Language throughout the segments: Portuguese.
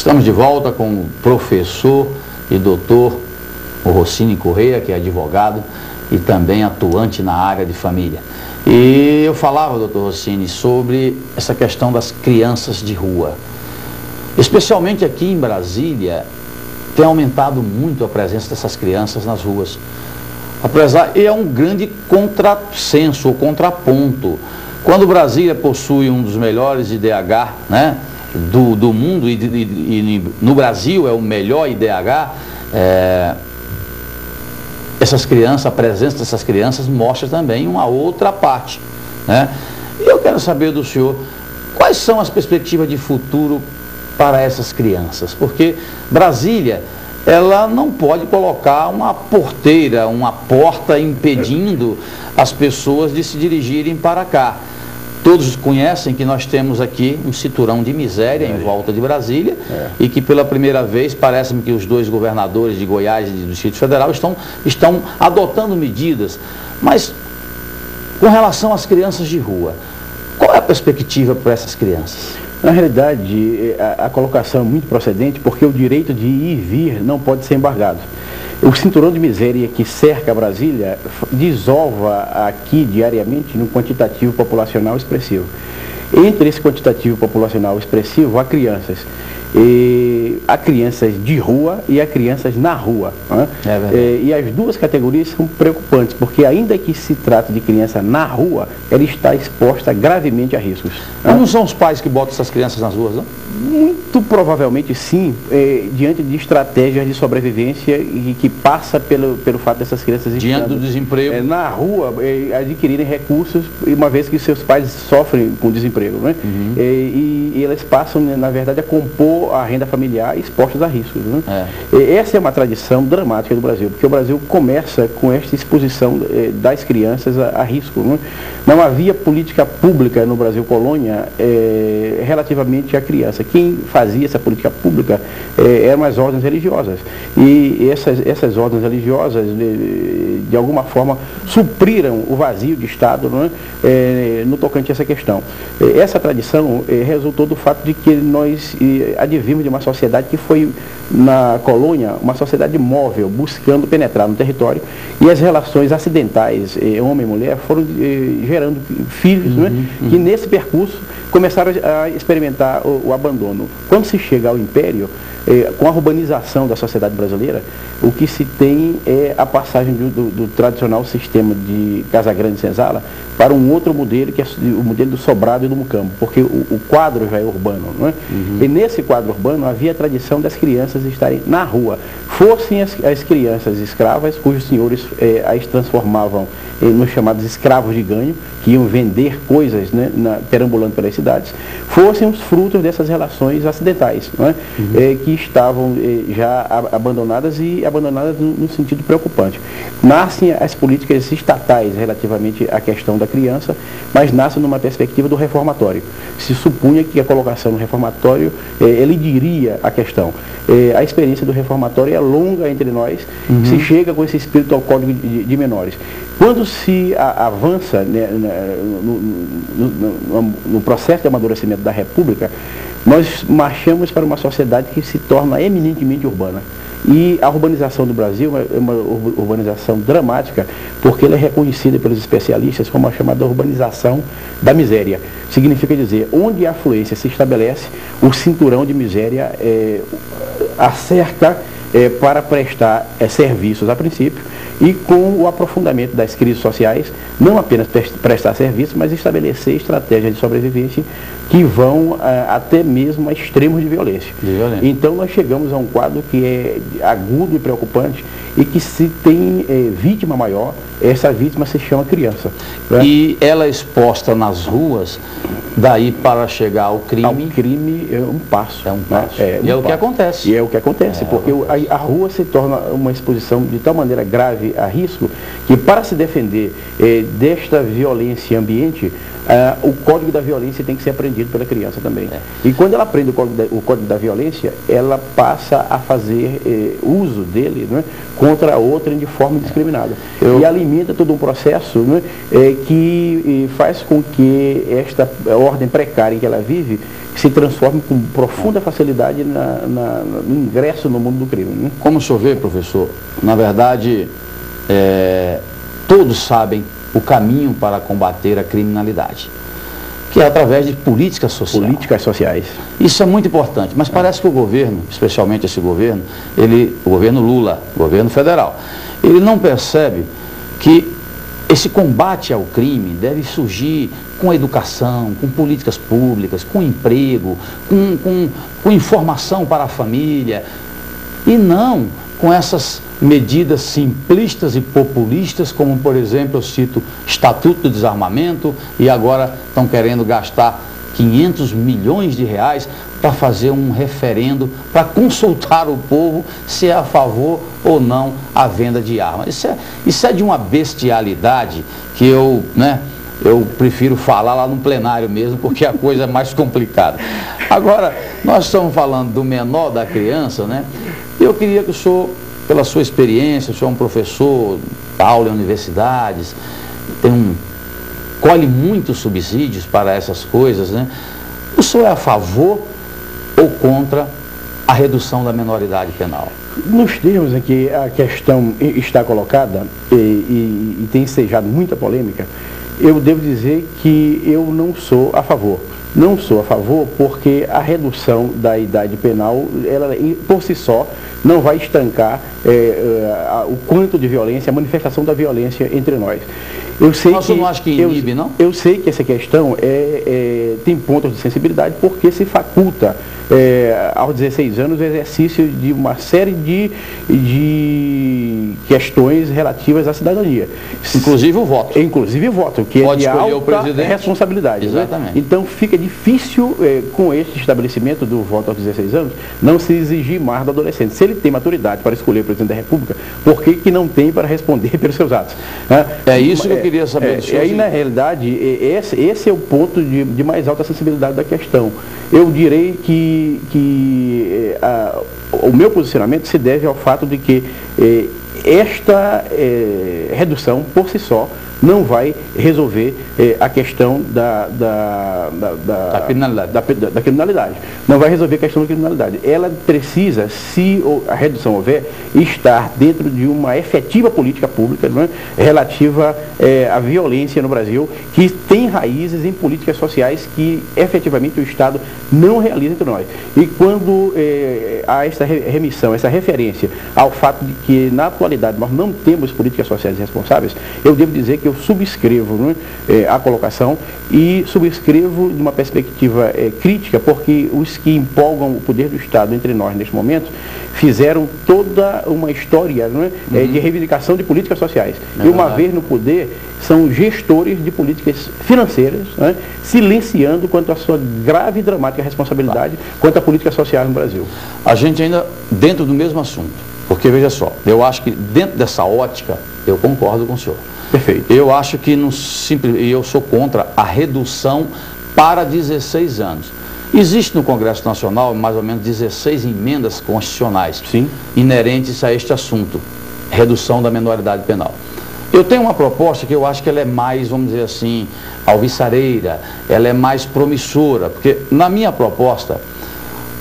Estamos de volta com o professor e doutor Rossini Correia, que é advogado e também atuante na área de família. E eu falava, doutor Rossini, sobre essa questão das crianças de rua. Especialmente aqui em Brasília, tem aumentado muito a presença dessas crianças nas ruas. Apesar, é um grande contrassenso, ou contraponto. Quando Brasília possui um dos melhores IDH, né, do mundo, e no Brasil é o melhor IDH, essas crianças, a presença dessas crianças mostra também uma outra parte, né? E eu quero saber do senhor, quais são as perspectivas de futuro para essas crianças? Porque Brasília, ela não pode colocar uma porteira, uma porta impedindo as pessoas de se dirigirem para cá. Todos conhecem que nós temos aqui um cinturão de miséria em volta de Brasília e que pela primeira vez parece-me que os dois governadores de Goiás e do Distrito Federal estão adotando medidas. Mas com relação às crianças de rua, qual é a perspectiva para essas crianças? Na realidade, a colocação é muito procedente porque o direito de ir e vir não pode ser embargado. O cinturão de miséria que cerca Brasília desova aqui diariamente num quantitativo populacional expressivo. Entre esse quantitativo populacional expressivo, há crianças. Há crianças de rua e há crianças na rua. Né? E as duas categorias são preocupantes, porque ainda que se trate de criança na rua, ela está exposta gravemente a riscos. Mas não são os pais que botam essas crianças nas ruas, não? Muito provavelmente sim, diante de estratégias de sobrevivência e que passa pelo fato dessas crianças diante do desemprego na rua, adquirirem recursos, uma vez que seus pais sofrem com desemprego, né? E elas passam, na verdade, a compor a renda familiar expostas a riscos, né? Essa é uma tradição dramática do Brasil, porque o Brasil começa com esta exposição das crianças a risco, né? Não havia política pública no Brasil colônia relativamente à criança. Quem fazia essa política pública eram as ordens religiosas. E essas ordens religiosas, de alguma forma, supriram o vazio de Estado, né, no tocante a essa questão. Essa tradição resultou do fato de que nós advimos de uma sociedade que foi, na colônia, uma sociedade móvel, buscando penetrar no território, e as relações acidentais, homem e mulher, foram gerando filhos, né, que nesse percurso começaram a experimentar o abandono. Quando se chega ao império, com a urbanização da sociedade brasileira, o que se tem é a passagem do tradicional sistema de Casa Grande e Senzala para um outro modelo, que é o modelo do sobrado e do mucambo, porque o quadro já é urbano, não é? E nesse quadro urbano havia a tradição das crianças estarem na rua, fossem as crianças escravas, cujos senhores as transformavam nos chamados escravos de ganho, que iam vender coisas, né, perambulando pelas cidades, fossem os frutos dessas relações acidentais, não é? Que estavam já abandonadas e abandonadas no sentido preocupante. Nascem as políticas estatais relativamente à questão da criança, mas nascem numa perspectiva do reformatório. Se supunha que a colocação no reformatório elidiria a questão. A experiência do reformatório é longa entre nós, se chega com esse espírito ao Código de Menores. Quando se avança, né, no processo de amadurecimento da República, nós marchamos para uma sociedade que se torna eminentemente urbana. E a urbanização do Brasil é uma urbanização dramática, porque ela é reconhecida pelos especialistas como a chamada urbanização da miséria. Significa dizer, onde a afluência se estabelece, o cinturão de miséria acerca para prestar serviços a princípio, e com o aprofundamento das crises sociais, não apenas prestar serviço, mas estabelecer estratégias de sobrevivência que vão até mesmo a extremos de violência. Então nós chegamos a um quadro que é agudo e preocupante e que se tem vítima maior, essa vítima se chama criança. Né? E ela exposta nas ruas, daí para chegar ao crime... Ao crime é um passo. É um passo. Né? E é o que acontece. E é o que acontece, porque a rua se torna uma exposição de tal maneira grave a risco, que para se defender desta violência ambiente, o código da violência tem que ser aprendido pela criança também. E quando ela aprende o código da violência, ela passa a fazer uso dele, né, contra a outra de forma indiscriminada. E alimenta todo um processo, né, que faz com que esta ordem precária em que ela vive se transforme com profunda facilidade no ingresso no mundo do crime. Né? Como o senhor vê, professor, na verdade, todos sabem o caminho para combater a criminalidade, que é através de políticas sociais. Políticas sociais. Isso é muito importante, mas parece que o governo, especialmente esse governo, o governo Lula, o governo federal, ele não percebe que esse combate ao crime deve surgir com educação, com políticas públicas, com emprego, com informação para a família, e não com essas medidas simplistas e populistas, como, por exemplo, eu cito Estatuto do Desarmamento, e agora estão querendo gastar 500 milhões de reais para fazer um referendo, para consultar o povo se é a favor ou não a venda de armas. Isso é de uma bestialidade que eu prefiro falar lá no plenário mesmo, porque a coisa é mais complicada. Agora, nós estamos falando do menor da criança, né? Eu queria que o senhor, pela sua experiência, o senhor é um professor, dá aula em universidades, colhe muitos subsídios para essas coisas, né? O senhor é a favor ou contra a redução da menoridade penal? Nos termos em que a questão está colocada e tem ensejado muita polêmica, eu devo dizer que eu não sou a favor. Não sou a favor porque a redução da idade penal, ela por si só, não vai estancar o quanto de violência, a manifestação da violência entre nós. Eu sei Mas você não acha que inibe, não? Eu sei que essa questão tem pontos de sensibilidade porque se faculta aos 16 anos o exercício de uma série de questões relativas à cidadania. Inclusive o voto. Inclusive o voto, que pode é de escolher alta o presidente. Responsabilidade. Exatamente. Né? Então fica difícil, com este estabelecimento do voto aos 16 anos, não se exigir mais do adolescente. Se ele tem maturidade para escolher o presidente da República, por que não tem para responder pelos seus atos? Né? É isso que eu queria saber do senhor. E aí, na realidade, esse é o ponto de mais alta sensibilidade da questão. Eu direi que o meu posicionamento se deve ao fato de que esta redução, por si só, não vai resolver a questão da criminalidade. Não vai resolver a questão da criminalidade. Ela precisa, se a redução houver, estar dentro de uma efetiva política pública, não é, relativa à violência no Brasil, que tem raízes em políticas sociais que efetivamente o Estado não realiza entre nós. E quando há essa remissão, essa referência ao fato de que na atualidade nós não temos políticas sociais responsáveis, eu devo dizer que eu subscrevo, não é, a colocação e subscrevo de uma perspectiva crítica, porque os que empolgam o poder do Estado entre nós neste momento fizeram toda uma história, não é, de reivindicação de políticas sociais. E uma vez no poder, são gestores de políticas financeiras, não é, silenciando quanto à sua grave e dramática responsabilidade quanto à política social no Brasil. A gente ainda dentro do mesmo assunto, porque veja só, eu acho que dentro dessa ótica, eu concordo com o senhor. Perfeito. Eu acho que eu sou contra a redução para 16 anos. Existe no Congresso Nacional mais ou menos 16 emendas constitucionais. Sim. Inerentes a este assunto, redução da menoridade penal. Eu tenho uma proposta que eu acho que ela é mais, vamos dizer assim, alvissareira, ela é mais promissora, porque na minha proposta,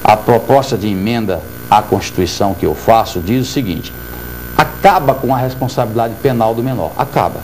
a proposta de emenda à Constituição que eu faço diz o seguinte: acaba com a responsabilidade penal do menor. Acaba.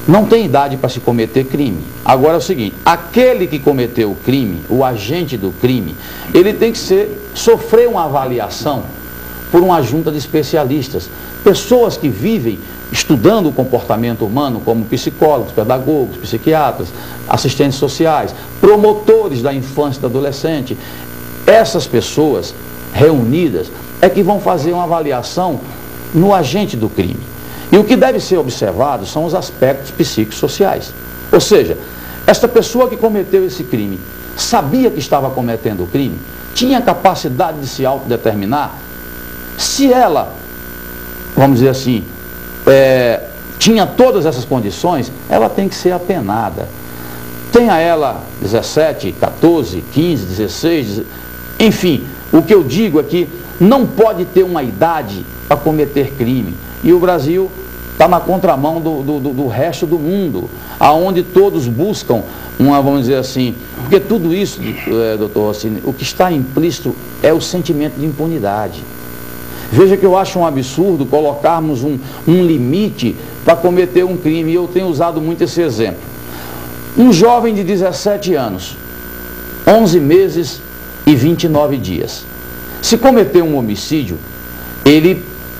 Não tem idade para se cometer crime. Agora é o seguinte, aquele que cometeu o crime, o agente do crime, ele tem que sofrer uma avaliação por uma junta de especialistas. Pessoas que vivem estudando o comportamento humano, como psicólogos, pedagogos, psiquiatras, assistentes sociais, promotores da infância e do adolescente. Essas pessoas reunidas é que vão fazer uma avaliação no agente do crime. E o que deve ser observado são os aspectos psicossociais. Ou seja, esta pessoa que cometeu esse crime sabia que estava cometendo o crime, tinha capacidade de se autodeterminar. Se ela, vamos dizer assim, tinha todas essas condições, ela tem que ser apenada. tenha ela 17, 14, 15, 16, enfim, o que eu digo é que não pode ter uma idade para cometer crime. E o Brasil está na contramão do resto do mundo, aonde todos buscam vamos dizer assim, porque tudo isso, doutor Rossini, o que está implícito é o sentimento de impunidade. Veja que eu acho um absurdo colocarmos um limite para cometer um crime, e eu tenho usado muito esse exemplo. Um jovem de 17 anos, 11 meses e 29 dias. Se cometer um homicídio,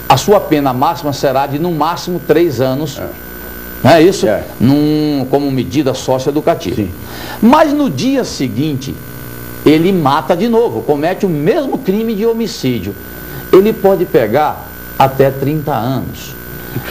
a sua pena máxima será de no máximo 3 anos. Não é isso? Como medida socioeducativa. Sim. Mas no dia seguinte, ele mata de novo, comete o mesmo crime de homicídio. Ele pode pegar até 30 anos.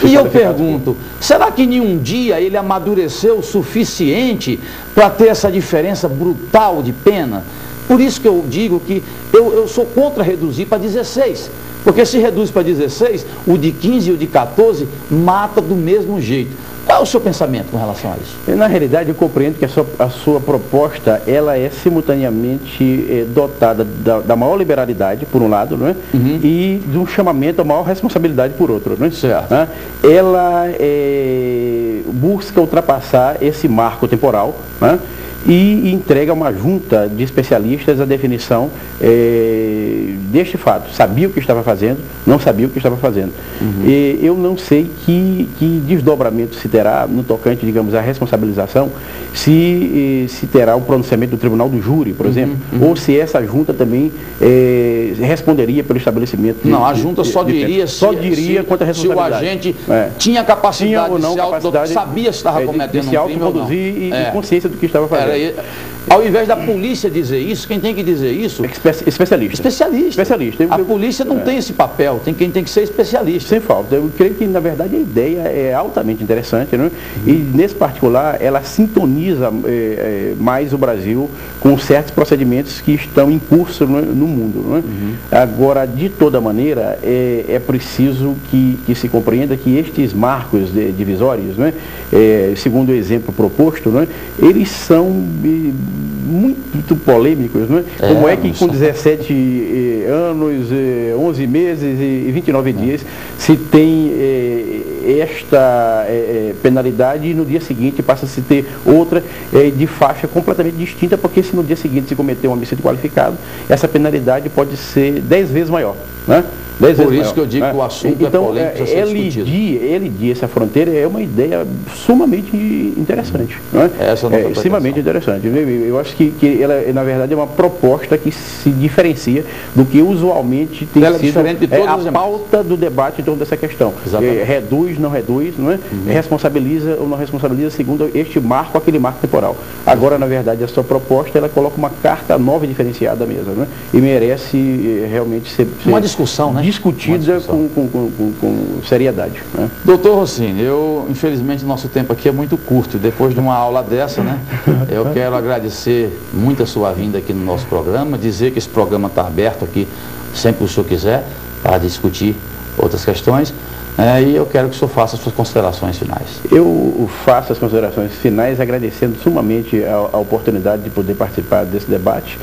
E eu pergunto, será que em um dia ele amadureceu o suficiente para ter essa diferença brutal de pena? Por isso que eu digo que eu sou contra reduzir para 16. Porque se reduz para 16, o de 15 e o de 14 mata do mesmo jeito. Qual é o seu pensamento com relação a isso? Na realidade, eu compreendo que a sua proposta, ela é simultaneamente dotada da maior liberalidade, por um lado, não é? E de um chamamento à maior responsabilidade, por outro, não é? Certo. Ela busca ultrapassar esse marco temporal, não é? E entrega a uma junta de especialistas a definição deste fato. Sabia o que estava fazendo, não sabia o que estava fazendo. E eu não sei que desdobramento se terá no tocante, digamos, à responsabilização, se terá o pronunciamento do Tribunal do Júri, por exemplo, ou se essa junta também responderia pelo estabelecimento de... Não, a junta só diria quanto à responsabilidade. Se o agente tinha capacidade sabia se estava cometendo um crime ou não. E consciência do que estava fazendo. Ao invés da polícia dizer isso, quem tem que dizer isso? Especialista. A polícia não tem esse papel, quem tem que ser especialista. Sem falta. Eu creio que, na verdade, a ideia é altamente interessante, né? E, nesse particular, ela sintoniza mais o Brasil com certos procedimentos que estão em curso no mundo. Não é? Agora, de toda maneira, é preciso que se compreenda que estes marcos divisórios, não é? Segundo o exemplo proposto, não é? Eles são muito polêmicos, não é? Como é que com 17 anos, 11 meses e 29 dias se tem esta penalidade e no dia seguinte passa a se ter outra de faixa completamente distinta, porque se no dia seguinte se cometer um homicídio qualificado, essa penalidade pode ser 10 vezes maior, né? Por isso que eu digo que o assunto é polêmico, elidir essa fronteira é uma ideia sumamente interessante. Não é? Essa é a extremamente interessante. Eu acho que ela, na verdade, é uma proposta que se diferencia do que usualmente tem sido diferente de todas a pauta do debate em torno dessa questão. Reduz, não reduz, não é? Responsabiliza ou não responsabiliza segundo este marco, aquele marco temporal. Agora, na verdade, a sua proposta, ela coloca uma carta nova e diferenciada à mesa, não é? E merece realmente ser uma discussão, né? Discutida com seriedade. Né? Doutor Rossini, infelizmente, nosso tempo aqui é muito curto. Depois de uma aula dessa, né, eu quero agradecer muito a sua vinda aqui no nosso programa, dizer que esse programa está aberto aqui, sempre que o senhor quiser, para discutir outras questões. E eu quero que o senhor faça as suas considerações finais. Eu faço as considerações finais agradecendo sumamente a oportunidade de poder participar desse debate,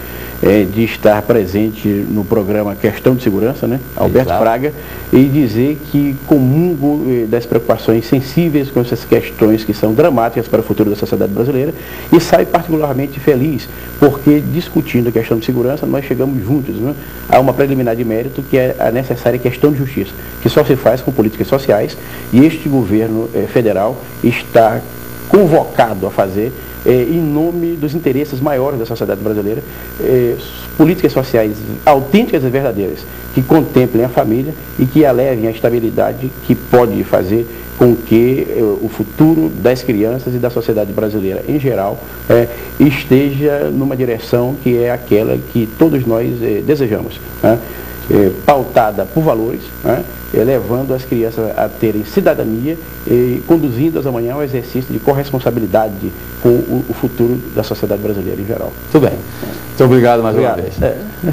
de estar presente no programa Questão de Segurança, né? Alberto Fraga, e dizer que comungo das preocupações sensíveis com essas questões que são dramáticas para o futuro da sociedade brasileira e saio particularmente feliz porque discutindo a questão de segurança nós chegamos juntos, né, a uma preliminar de mérito que é a necessária questão de justiça, que só se faz com políticas sociais e este governo federal está convocado a fazer em nome dos interesses maiores da sociedade brasileira, políticas sociais autênticas e verdadeiras, que contemplem a família e que elevem a estabilidade que pode fazer com que o futuro das crianças e da sociedade brasileira em geral esteja numa direção que é aquela que todos nós desejamos, né? Pautada por valores, né? Levando as crianças a terem cidadania e conduzindo-as amanhã ao exercício de corresponsabilidade com o futuro da sociedade brasileira em geral. Muito bem. Muito obrigado mais uma vez.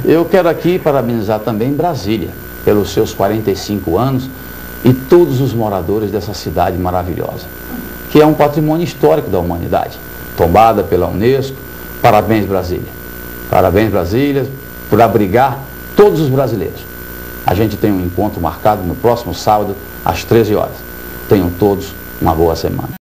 Eu quero aqui parabenizar também Brasília, pelos seus 45 anos e todos os moradores dessa cidade maravilhosa, que é um patrimônio histórico da humanidade. tombada pela Unesco. Parabéns, Brasília. Parabéns, Brasília, por abrigar todos os brasileiros. A gente tem um encontro marcado no próximo sábado, às 13 horas. Tenham todos uma boa semana.